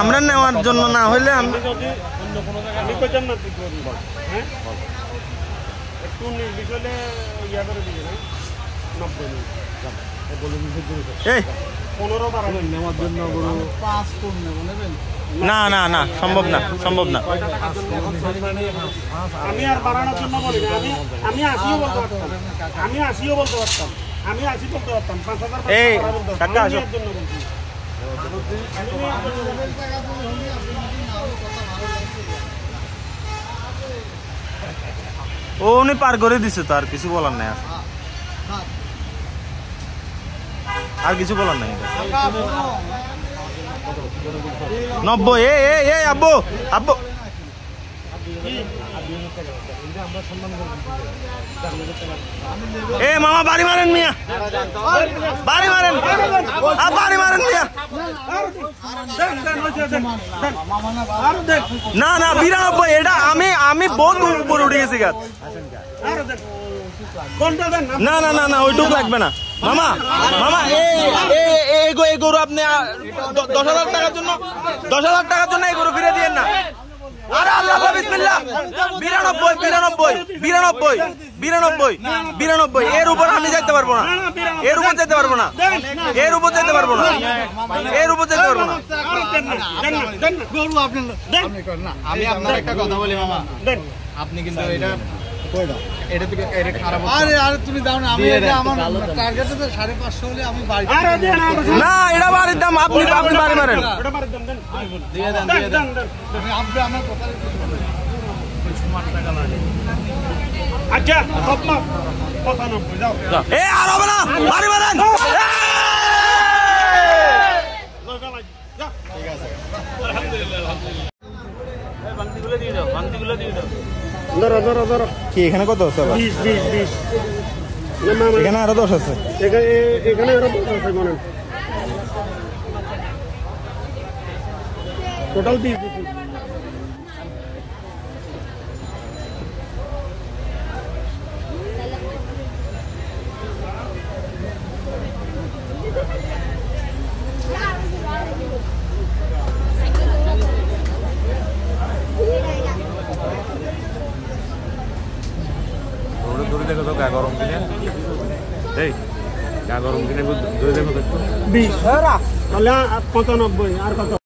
আমরা নেওয়ার জন্য না হইলে আমি কইতাম না হ্যাঁ একটু নির্বিষ হলে ইয়া করে দিবে না 90 নেওয়ার জন্য 5 কোন নেবেন না না না সম্ভব না সম্ভব না আমি আর বাড়ানোর জন্য বলি না আমি 80ও বলতে পারতাম আমি 80ও বলতে পারতাম আমি 80 বলতে পারতাম 5000 এই কাকা আসো ও উনি পার করে দিছে তো আর কিছু বলার নাই আর কিছু বলার নাই 90 এ আব্বু আব্বু এ মামা বাড়ি মারেন মিয়া বাড়ি মারেন বাড়ি মারেন মিয়া না না 92 এটা আমি বহুত উপরে উঠে গেছি গাছ না না না না ওইটুক লাগবে না মামা মামা এই গরু আপনি 10,000 টাকার জন্য 10,000 টাকার জন্য এই গরু ফিরে দিয়েন না আরে আল্লাহ বিসমিল্লাহ 92 এর উপর আমি যাইতে পারবো না এর উপর যেতে পারবো না এর উপর যেতে পারবো না এর উপর যেতে পারবো না গরু আপনি আমি আপনার একটা কথা বলি মামা আপনি কিন্তু এটা এটা তো এটা খারাপ আরে তুমি দাও না আমি এটা আমার টার্গেট তো 550 হলে আমি বাড়ি না এটা বাড়ির দাম আপনি বাড়ি মারেন এটা বাড়ির দাম দেন দিয়ে দেন আমি আপনি আমার কথা সুমার টাকা লাগে আচ্ছা সপ্তাহ 95 যাও এ আর হবে না বাড়ি মারেন ঠিক আছে আলহামদুলিল্লাহ এই বান্তিগুলো দিয়ে দাও ধরো কি এখানে কত আছে 20 এখানে আরো 10 আছে এখানে আরো 10 আছে মনে টোটাল 20 দূরে দেখো তো গা গরম কিনে এই গা গরম কিনে দূরে দেখো তো 20 তাহলে 95 আর কত